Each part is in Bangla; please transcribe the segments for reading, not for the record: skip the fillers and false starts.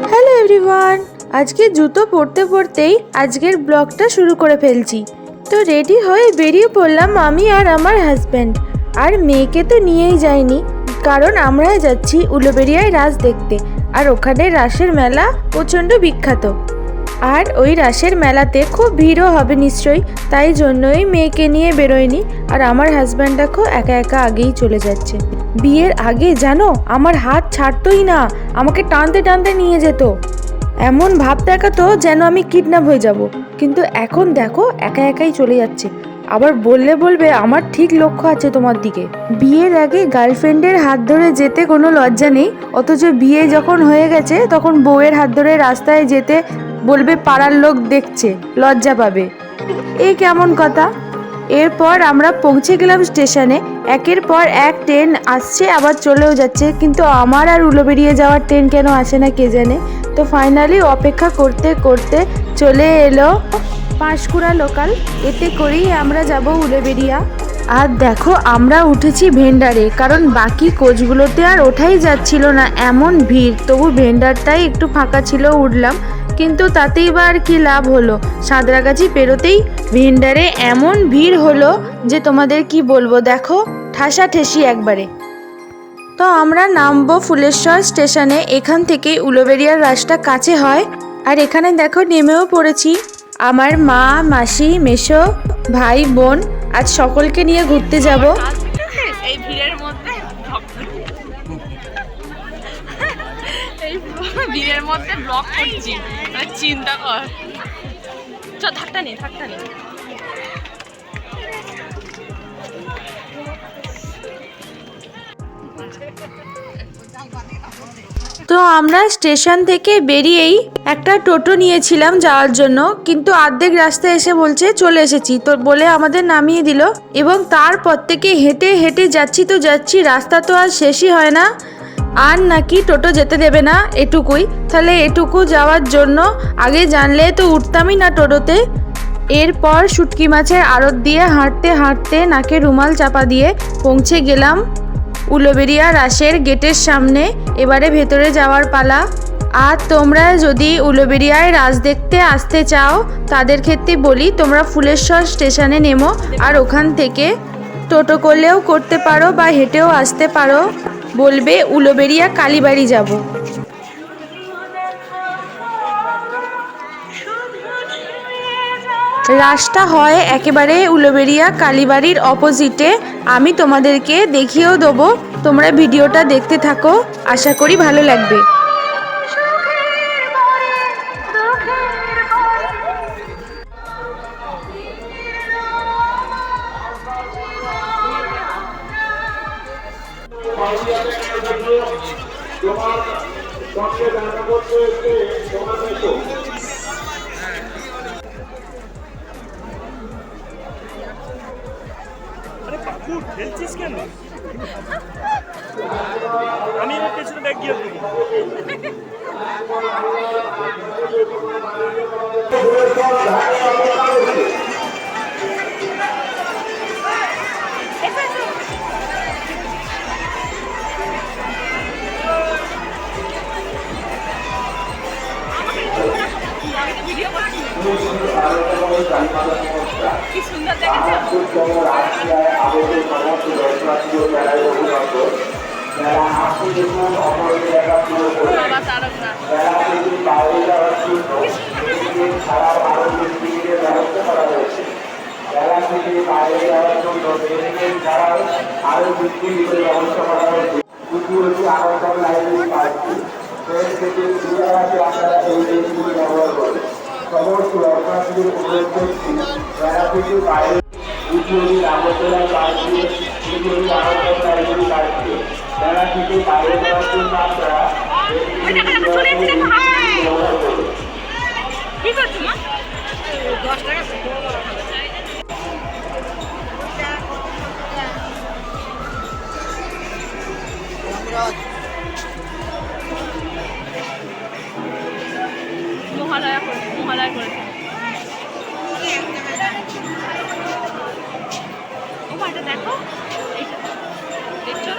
হ্যালো এভরিওয়ান, আজকে জুতো পরতে পরতেই আজকের ব্লগটা শুরু করে ফেলছি। তো রেডি হয়ে বেরিয়ে পড়লাম আমি আর আমার হাজব্যান্ড। আর মেয়েকে তো নিয়েই যাইনি, কারণ আমরা যাচ্ছি উলুবেড়িয়ায় রাস দেখতে। আর ওখানে রাসের মেলা প্রচণ্ড বিখ্যাত, আর ওই রাসের মেলাতে খুব ভিড়ও হবে নিশ্চয়ই, তাই জন্যই মেয়েকে নিয়ে বেরোয়নি। আর আমার হাজব্যান্ড দেখো একা একা আগেই চলে যাচ্ছে। বিয়ের আগে জানো আমার হাত ছাড়তোই না, আমাকে টানতে টানতে নিয়ে যেত, এমন ভাব দেখাতো যেন আমি কিডন্যাপ হয়ে যাব। কিন্তু এখন দেখো একা একাই চলে যাচ্ছে, আবার বললে বলবে আমার ঠিক লক্ষ্য আছে তোমার দিকে। বিয়ের আগে গার্লফ্রেন্ডের হাত ধরে যেতে কোনো লজ্জা নেই, অথচ বিয়ে যখন হয়ে গেছে তখন বউয়ের হাত ধরে রাস্তায় যেতে বলবে পাড়ার লোক দেখছে, লজ্জা পাবে। এই কেমন কথা। এরপর আমরা পৌঁছে গেলাম স্টেশনে। একের পর এক ট্রেন আসছে আবার চলেও যাচ্ছে, কিন্তু আমার আর উলুবেড়িয়া যাওয়ার ট্রেন কেন আসে না কে জানে। তো ফাইনালি অপেক্ষা করতে করতে চলে এলো পাঁশকুড়া লোকাল, এতে করেই আমরা যাব উলুবেড়িয়া। আর দেখো আমরা উঠেছি ভেন্ডারে, কারণ বাকি কোচগুলোতে আর ওঠাই যাচ্ছিল না, এমন ভিড়। তবু ভেন্ডারটাই একটু ফাঁকা ছিল, উঠলাম। কিন্তু তাতেই বা আর কি লাভ হলো, সাঁতরাগাছি পেরোতেই ভেন্ডারে এমন ভিড় হলো যে তোমাদের কি বলবো, দেখো ঠাসাঠেসি একবারে। তো আমরা নামবো ফুলেশ্বর স্টেশনে, এখান থেকে উলুবেড়িয়ার রাস্তা কাছে হয়। আর এখানে দেখো নেমেও পড়েছি, আমার মা, মাসি, মেসো, ভাই, বোন, আজ সকলকে নিয়ে ঘুরতে যাব। এই ভিড়ের মধ্যে ব্লগ করছি, চিন্তা কর। চল ধাক্কা নে। তো আমরা স্টেশন থেকে বেরিয়েই একটা টোটো নিয়েছিলাম যাওয়ার জন্য, কিন্তু অর্ধেক রাস্তায় এসে বলছে চলে এসেছি, তো বলে আমাদের নামিয়ে দিল। এবং তারপর থেকে হেঁটে হেঁটে যাচ্ছি তো যাচ্ছি, রাস্তা তো আর শেষই হয় না। আর নাকি টোটো যেতে দেবে না এটুকুই, তাহলে এটুকু যাওয়ার জন্য আগে জানলে তো উঠতামই না টোটোতে। এরপর শুটকি মাছের আড়ত দিয়ে হাঁটতে হাঁটতে নাকে রুমাল চাপা দিয়ে পৌঁছে গেলাম উলুবেড়িয়া রাসের গেটের সামনে। এবারে ভেতরে যাওয়ার পালা। আর তোমরা যদি উলুবেড়িয়ায় রাস দেখতে আসতে চাও তাদের ক্ষেত্রে বলি, তোমরা ফুলেশ্বর স্টেশনে নেমো, আর ওখান থেকে টোটো করলেও করতে পারো বা হেঁটেও আসতে পারো, বলবে উলুবেড়িয়া কালীবাড়ি যাব। রাসটা হয় একেবারে উলুবেড়িয়া কালীবাড়ির অপোজিটে। আমি তোমাদেরকে দেখিয়েও দেবো, তোমরা ভিডিওটা দেখতে থাকো, আশা করি ভালো লাগবে। খেলছিস কেন? আমি এবার পেছনে ব্যাগ গিয়ে দেবো। কি সুন্দর দেখেছো। সমস্ত দর্শনার্থীদের অনুরোধ করছি যারা থেকে বাইরে উদ্যোগী আগরতলা পার্কে উদ্যোগী আগরতলা লাইব্রেরি পার্কে যারা থেকে বাইরে যাওয়ার জন্য আপনারা কি করছো মা? 10 টাকা মহালয়া করেছে। ও মাটা দেখো, দেখছো না?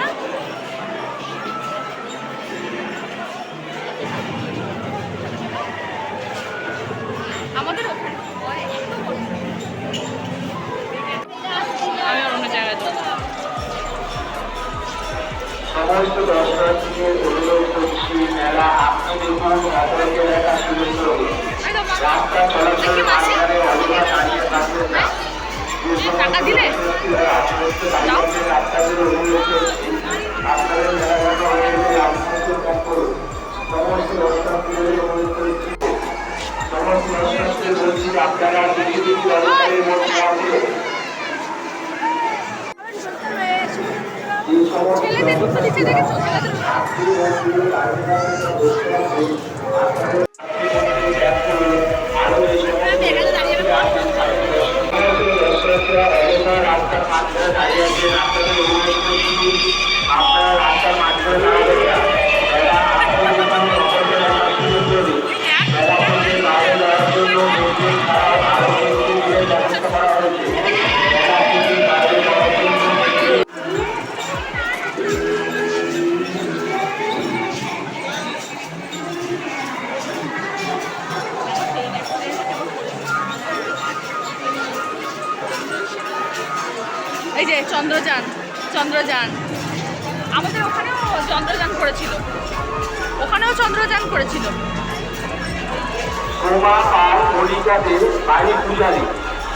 সমস্ত দর্শনার্থীদের অনুরোধ করছি মেলা আপনি দেখুন অপরকে দেখা শুরু করুন। রাস্তা চলাচলের মাঝখানে অযথা দাঁড়িয়ে থাকবেন না। টাকা দিলে আপনাদের অনুরোধ করছি আপনাদের মেলাঘাট অঞ্চলে আপনাদের কম করুন। সমস্ত দর্শনার্থীদের অনুরোধ করছি সমস্ত দর্শনার্থীদের বলছি আপনারা পৃথিবীর দরকারের মধ্যে আছে ছেলেদের তো নিচে দেখেছো রাস্তার মাঝখানে দাঁড়িয়ে আছেন আপনাদের অনুরোধ করছি আপনারা রাস্তার মাঝখানে দাঁড়াবেন না। মেলা আপনাদের দোকানে অপরকে দেখা শুরু করুন। মেলা থেকে বাইরে যাওয়ার জন্য মেয়েদের ছাড়াও আরো মেয়েদের ব্যবস্থা করা হয়েছে। মেলা থেকে বাইরে যাওয়ার জন্য এই যে চন্দ্রযান আমাদের ওখানেও চন্দ্রযান করেছিল সোমা পাল মনিকাতে বাড়ির পূজারী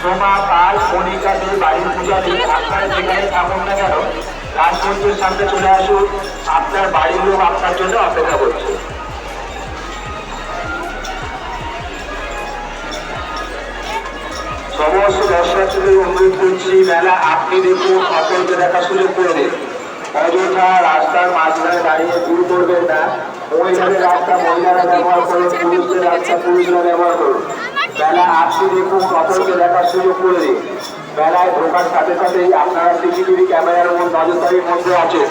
সোমা পাল মনিকাতে বাড়ির পূজারী আপনারা যেখানে থাকুন না কেন রাজমন্দিরের সামনে চলে আসুন। আপনার বাড়ির লোক আপনার জন্য অপেক্ষা করছে। সমস্ত দর্শনার্থীদের অনুরোধ করছি মেলা আপনি দেখুন অপরকে দেখা সুযোগ করে দিন। অযথা রাস্তার মাঝখানে দাঁড়িয়ে দূর করবেন না। মহিলাদের রাস্তা মহিলারা ব্যবহার করুন, পুরুষদের রাস্তা পুরুষরা ব্যবহার করুন। মেলা আপনি দেখুন অপরকে দেখার সুযোগ করে দিন। মেলায় ঢোকার সাথে সাথেই আপনারা সিসিটিভি ক্যামেরার নজরদারির মধ্যে আছেন।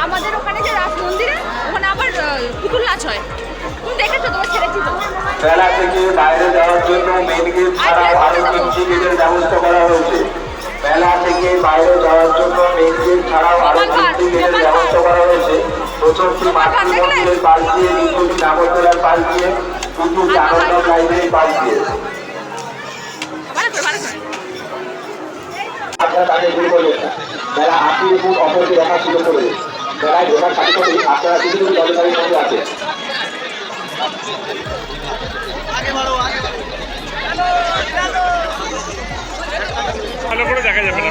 আমাদের ওখানে যে রাজ মন্দিরে ওখানে আবার পুতুল নাচ হয়, তুমি দেখেছো? তোমার ছেড়েছি তো। মেলা থেকে বাইরে যাওয়ার জন্য মেন গেট ছাড়াও আরো 3টি গেটের ব্যবস্থা করা হয়েছে। মেলা থেকে বাইরে যাওয়ার জন্য মেন গেট ছাড়াও আরো 3টি গেটের ব্যবস্থা করা হয়েছে। প্রথমটি মাতৃ মন্দিরের পাশ দিয়ে, দ্বিতীয়টি নাগরদোলার পাশ দিয়ে, তৃতীয়টি আনন্দ লাইনের পাশ দিয়ে। আপনারা তাদের শুরু করবেন না। মেলা আপনি দেখুন অপরকে দেখা শুরু করবে। মেলায় ঢোকার সাথে সাথেই আপনারা সিসিটিভি নজরদারির মধ্যে আছে। ভালো করে দেখা যাবে না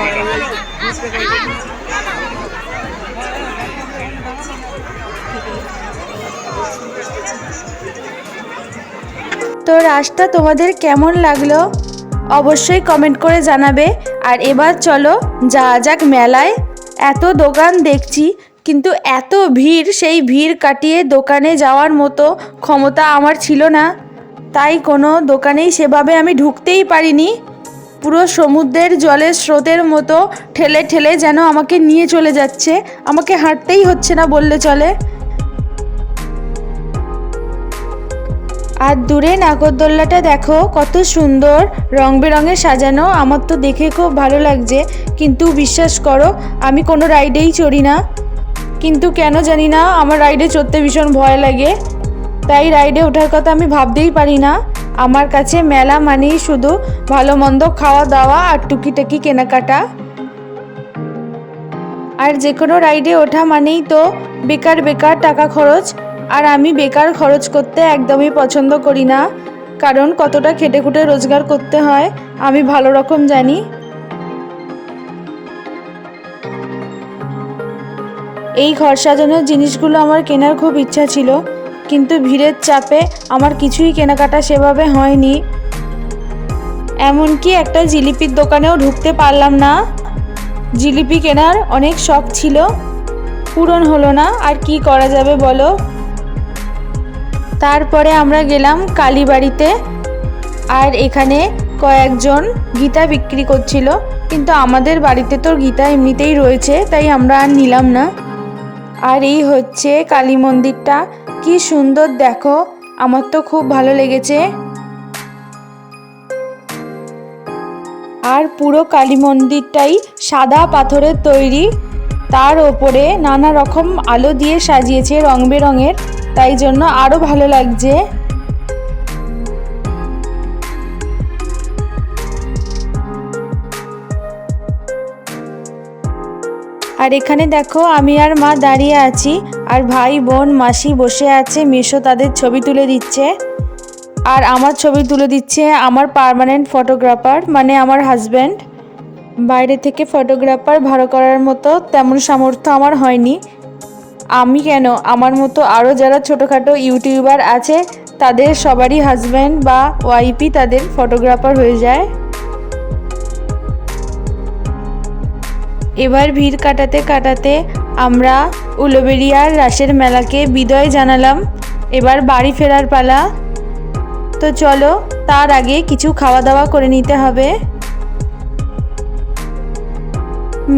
তো রাস্তা তোমাদের কেমন লাগলো অবশ্যই কমেন্ট করে জানাবে। আর এবার চলো যাওয়া যাক মেলায়। এত দোকান দেখছি কিন্তু এত ভিড়, সেই ভিড় কাটিয়ে দোকানে যাওয়ার মতো ক্ষমতা আমার ছিল না, তাই কোনো দোকানেই সেভাবে আমি ঢুকতেই পারিনি। পুরো সমুদ্রের জলের স্রোতের মতো ঠেলে ঠেলে যেন আমাকে নিয়ে চলে যাচ্ছে, আমাকে হাঁটতেই হচ্ছে না বললে চলে। আর দূরে নাগরদোল্লাটা দেখো কত সুন্দর রং বেরঙে সাজানো, আমার তো দেখে খুব ভালো লাগছে। কিন্তু বিশ্বাস করো আমি কোনো রাইডেই চড়ি না, কিন্তু কেন জানি না আমার রাইডে চড়তে ভীষণ ভয় লাগে, তাই রাইডে ওঠার কথা আমি ভাবতেই পারি না। আমার কাছে মেলা মানেই শুধু ভালো মন্দ খাওয়া দাওয়া আর টুকিটাকি কেনাকাটা। আর যে কোনো রাইডে ওঠা মানেই তো বেকার বেকার টাকা খরচ, আর আমি বেকার খরচ করতে একদমই পছন্দ করি না, কারণ কতটা খেটে খুঁটে রোজগার করতে হয় আমি ভালো রকম জানি। এই ঘর সাজানোর জিনিসগুলো আমার কেনার খুব ইচ্ছা ছিল, কিন্তু ভিড়ের চাপে আমার কিছুই কেনাকাটা সেভাবে হয়নি। এমনকি একটা জিলিপির দোকানেও ঢুকতে পারলাম না। জিলিপি কেনার অনেক শখ ছিল, পূরণ হলো না, আর কি করা যাবে বলো। তারপরে আমরা গেলাম কালীবাড়িতে, আর এখানে কয়েকজন গীতা বিক্রি করছিল, কিন্তু আমাদের বাড়িতে তো গীতা এমনিতেই রয়েছে, তাই আমরা আর নিলাম না। আর এই হচ্ছে কালী মন্দিরটা, কি সুন্দর দেখো, আমার তো খুব ভালো লেগেছে। আর পুরো কালী মন্দিরটাই সাদা পাথরের তৈরি, তার ওপরে নানা রকম আলো দিয়ে সাজিয়েছে রং বেরঙের, তাই জন্য আরো ভালো লাগছে। আর এখানে দেখো আমি আর মা দাঁড়িয়ে আছি, আর ভাই বোন মাসি বসে আছে, মেশো তাদের ছবি তুলে দিচ্ছে। আর আমার ছবি তুলে দিচ্ছে আমার পার্মানেন্ট ফটোগ্রাফার, মানে আমার হাজব্যান্ড। বাইরে থেকে ফটোগ্রাফার ভাড়া করার মতো তেমন সামর্থ্য আমার হয়নি। আমি কেন, আমার মতো আরও যারা ছোটোখাটো ইউটিউবার আছে তাদের সবারই হাজব্যান্ড বা ওয়াইফই তাদের ফটোগ্রাফার হয়ে যায়। এবার ভিড় কাটাতে কাটাতে আমরা উলুবেড়িয়ার রাসের মেলাকে বিদায় জানালাম। এবার বাড়ি ফেরার পালা। তো চলো, তার আগে কিছু খাওয়া দাওয়া করে নিতে হবে।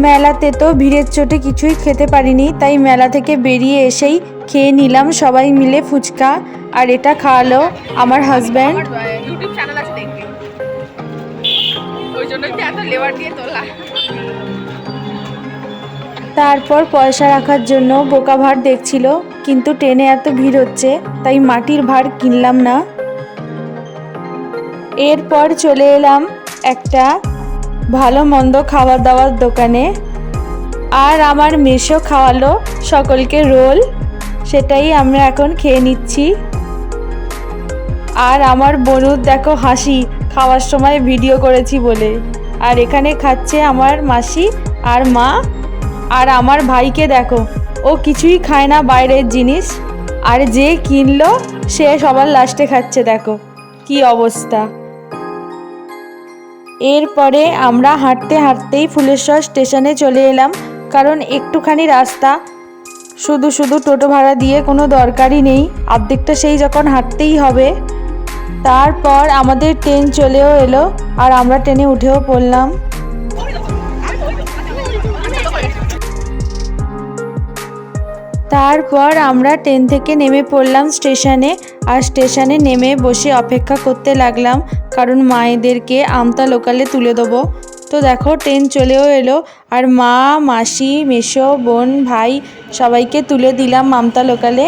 মেলাতে তো ভিড়ের চোটে কিছুই খেতে পারিনি, তাই মেলা থেকে বেরিয়ে এসেই খেয়ে নিলাম সবাই মিলে ফুচকা। আর এটা খাওয়ালো আমার হাজব্যান্ড। ইউটিউব চ্যানেল আছে দেখবি, ওই জন্যই তো এত লেবার দিয়ে তোলা। তারপর পয়সা রাখার জন্য বোকা ভাঁড় দেখছিল, কিন্তু ট্রেনে এত ভিড় হচ্ছে তাই মাটির ভাঁড় কিনলাম না। এরপর চলে এলাম একটা ভালো মন্দ খাবার দাওয়ার দোকানে, আর আমার মেশো খাওয়ালো সকলকে রোল, সেটাই আমরা এখন খেয়ে নিচ্ছি। আর আমার বোনুর দেখো হাসি খাওয়ার সময় ভিডিও করেছি বলে। আর এখানে খাচ্ছে আমার মাসি আর মা। আর আমার ভাইকে দেখো, ও কিছুই খায় না বাইরের জিনিস, আর যে কিনলো সে সবার লাস্টে খাচ্ছে, দেখো কি অবস্থা। এরপরে আমরা হাঁটতে হাঁটতেই ফুলেশ্বর স্টেশনে চলে এলাম, কারণ একটুখানি রাস্তা, শুধু শুধু টোটো ভাড়া দিয়ে কোনো দরকারই নেই, অর্ধেকটা সেই যখন হাঁটতেই হবে। তারপর আমাদের ট্রেন চলেও এলো, আর আমরা ট্রেনে উঠেও পড়লাম। তারপর আমরা ট্রেন থেকে নেমে পড়লাম স্টেশনে, আর স্টেশনে নেমে বসে অপেক্ষা করতে লাগলাম, কারণ মায়েদেরকে আমতা লোকালে তুলে দেবো। তো দেখো ট্রেন চলেও এলো, আর মা, মাসি, মেশো, বোন, ভাই সবাইকে তুলে দিলাম আমতা লোকালে।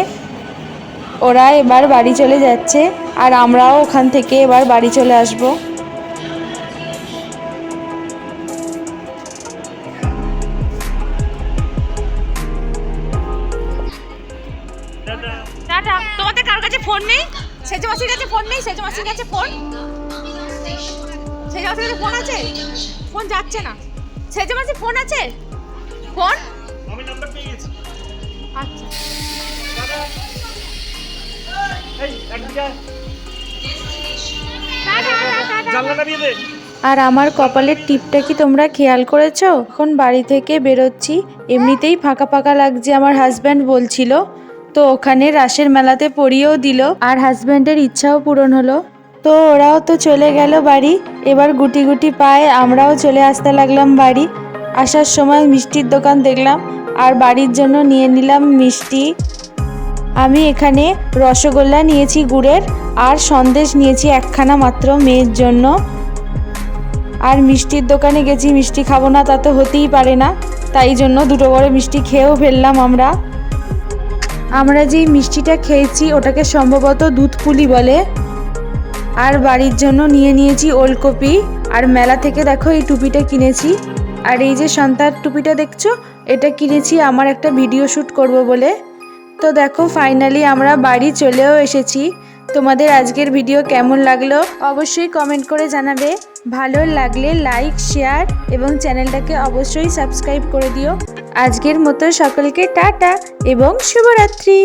ওরা এবার বাড়ি চলে যাচ্ছে, আর আমরাও ওখান থেকে এবার বাড়ি চলে আসবো। টাটা। তোমাদের কার কাছে ফোন নেই? সেজো মাসির কাছে ফোন নেই? সেজো মাসির কাছে ফোন, সেজো মাসির কাছে ফোন আছে? ফোন যাচ্ছে না। সেজো মাসির ফোন আছে? ফোন আমি নাম্বার পেয়ে গেছি। আচ্ছা, এই একদিকে টাটা টাটা। জানলাটা দিয়ে দে। আর আমার কপালের টিপটা কি তোমরা খেয়াল করেছো? এখন বাড়ি থেকে বেরোচ্ছি, এমনিতেই ফাঁকা ফাঁকা লাগছে, আমার হাজব্যান্ড বলছিল, তো ওখানে রাসের মেলাতে পরিয়েও দিল, আর হাজব্যান্ডের ইচ্ছাও পূরণ হলো। তো ওরাও তো চলে গেল বাড়ি। এবার গুটি গুটি পায়ে আমরাও চলে আসতে লাগলাম বাড়ি। আসার সময় মিষ্টির দোকান দেখলাম, আর বাড়ির জন্য নিয়ে নিলাম মিষ্টি। আমি এখানে রসগোল্লা নিয়েছি গুড়ের, আর সন্দেশ নিয়েছি একখানা মাত্র মেয়ের জন্য। আর মিষ্টির দোকানে গেছি, মিষ্টি খাবো না তা তো হতেই পারে না, তাই জন্য দুটো করে মিষ্টি খেয়েও ফেললাম আমরা যেই মিষ্টিটা খেয়েছি ওটাকে সম্ভবত দুধ পুলি বলে। আর বাড়ির জন্য নিয়ে নিয়েছি ওলকপি, আর মেলা থেকে দেখো এই টুপিটা কিনেছি। আর এই যে সন্তার টুপিটা দেখছো, এটা কিনেছি আমার একটা ভিডিও শ্যুট করব বলে। তো দেখো ফাইনালি আমরা বাড়ি চলেও এসেছি। তোমাদের আজকের ভিডিও কেমন লাগলো অবশ্যই কমেন্ট করে জানাবে। ভালো লাগলে লাইক, শেয়ার এবং চ্যানেলটাকে অবশ্যই সাবস্ক্রাইব করে দিও। আজকের মতো সকলকে টাটা এবং শুভরাত্রি।